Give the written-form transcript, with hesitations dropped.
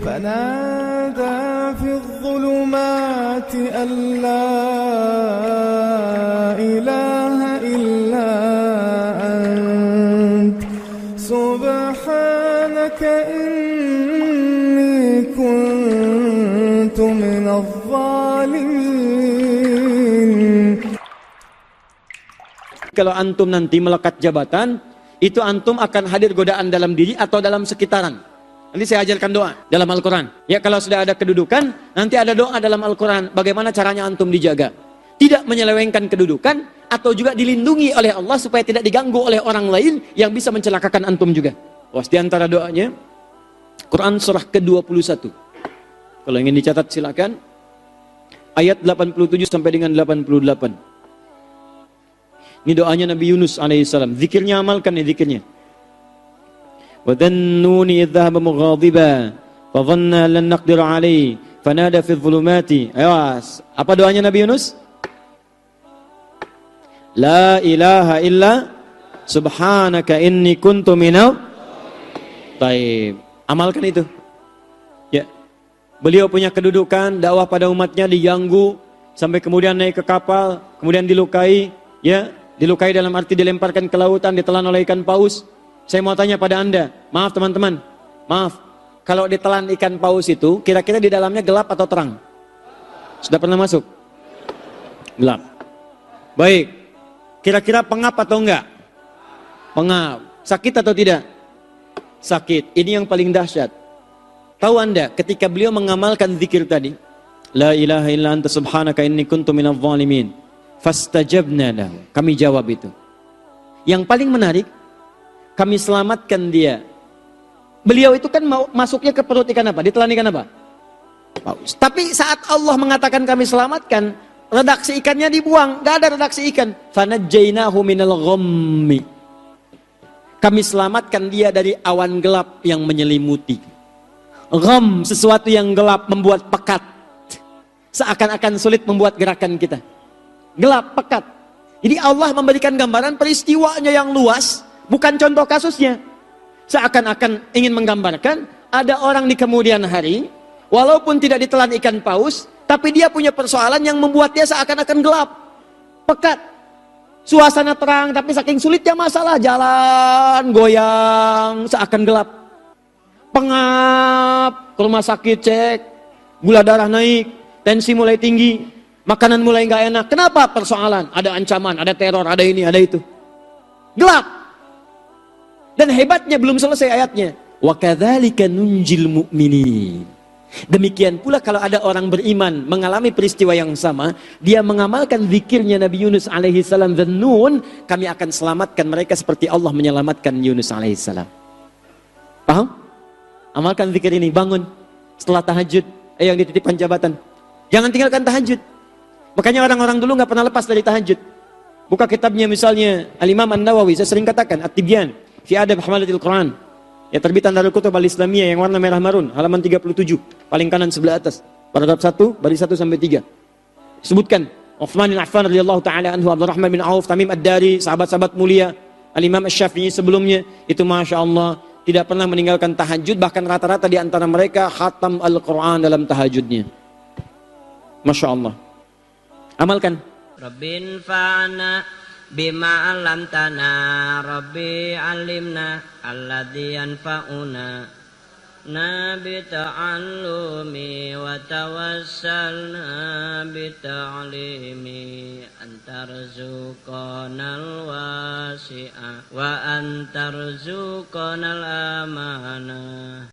فنادى في الظلمات أن لا إله إلا أنت سبحانك إني كنت من الظالمين. Kalau antum nanti melekat jabatan, itu antum akan hadir godaan dalam diri atau dalam sekitaran. Nanti saya ajarkan doa dalam Al-Quran. Ya, kalau sudah ada kedudukan, nanti ada doa dalam Al-Quran. Bagaimana caranya antum dijaga? Tidak menyelewengkan kedudukan, atau juga dilindungi oleh Allah supaya tidak diganggu oleh orang lain yang bisa mencelakakan antum juga. Was di antara doanya, Quran surah ke-21. Kalau ingin dicatat silakan. Ayat 87 sampai dengan 88. Ini doanya Nabi Yunus alaihissalam. Zikirnya amalkan nih zikirnya. Wa dhannuni idh dhahaba mughadiba fa dhanna lan naqdir alayhi fanada fi dhulumati. Ayo, apa doanya Nabi Yunus? La ilaha illa subhanaka inni kuntu minal. Taib. Amalkan itu. Ya. Beliau punya kedudukan, dakwah pada umatnya diganggu sampai kemudian naik ke kapal, kemudian dilukai, ya. Dilukai dalam arti dilemparkan ke lautan, ditelan oleh ikan paus. Saya mau tanya pada Anda, maaf teman-teman, maaf, kalau ditelan ikan paus itu, kira-kira di dalamnya gelap atau terang? Sudah pernah masuk? Gelap. Baik, kira-kira pengap atau enggak? Pengap. Sakit atau tidak? Sakit. Ini yang paling dahsyat. Tahu Anda, ketika beliau mengamalkan zikir tadi, La ilaha illa anta subhanaka inni kuntu minadh dhalimin. Fastajabna lahu. Kami jawab itu. Yang paling menarik, kami selamatkan dia. Beliau itu kan masuknya ke perut ikan apa? Ditelan ikan apa? Paus. Tapi saat Allah mengatakan kami selamatkan, redaksi ikannya dibuang, gak ada redaksi ikan. Fanajjainahu minal ghammi. Kami selamatkan dia dari awan gelap yang menyelimuti. Gham, sesuatu yang gelap membuat pekat. Seakan-akan sulit membuat gerakan kita. Gelap, pekat. Jadi Allah memberikan gambaran peristiwanya yang luas, bukan contoh kasusnya. Seakan-akan ingin menggambarkan ada orang di kemudian hari, walaupun tidak ditelan ikan paus, tapi dia punya persoalan yang membuat dia seakan-akan gelap, pekat. Suasana terang, tapi saking sulitnya masalah, jalan goyang, seakan gelap. Pengap, ke rumah sakit cek, gula darah naik, tensi mulai tinggi. Makanan mulai nggak enak. Kenapa? Persoalan. Ada ancaman, ada teror, ada ini, ada itu. Gelap. Dan hebatnya belum selesai ayatnya. Wa kadzalika nunjil mu'minin. Demikian pula kalau ada orang beriman mengalami peristiwa yang sama, dia mengamalkan zikirnya Nabi Yunus alaihi salam dan Nun, kami akan selamatkan mereka seperti Allah menyelamatkan Yunus alaihi salam. Paham? Amalkan zikir ini, bangun setelah tahajud, yang dititipkan jabatan. Jangan tinggalkan tahajud. Makanya orang-orang dulu nggak pernah lepas dari tahajud. Buka kitabnya misalnya Al-Imam An-Nawawi, saya sering katakan At-Tibyan fi Adab Hamalatil Quran. Ya, terbitan Darul Kutub Al-Islamiyah yang warna merah marun, halaman 37, paling kanan sebelah atas. Paragraf 1, baris 1 sampai 3. Sebutkan Uthman bin Affan radhiyallahu taala anhu, Abdurrahman bin Auf, Tamim Ad-Dari, sahabat-sahabat mulia, Al-Imam Asy-Syafi'i sebelumnya, itu Masya Allah tidak pernah meninggalkan tahajud, bahkan rata-rata di antara mereka khatam Al-Quran dalam tahajudnya. Masya Allah. Amalkan. Rabbin fa'ana bima 'allamtana, Rabbi 'allimna alladzi yanfa'una, nabi ta'allumi wa tawassalna bi ta'limi, antarzuqanal wasi'a wa antarzuqanal amanah.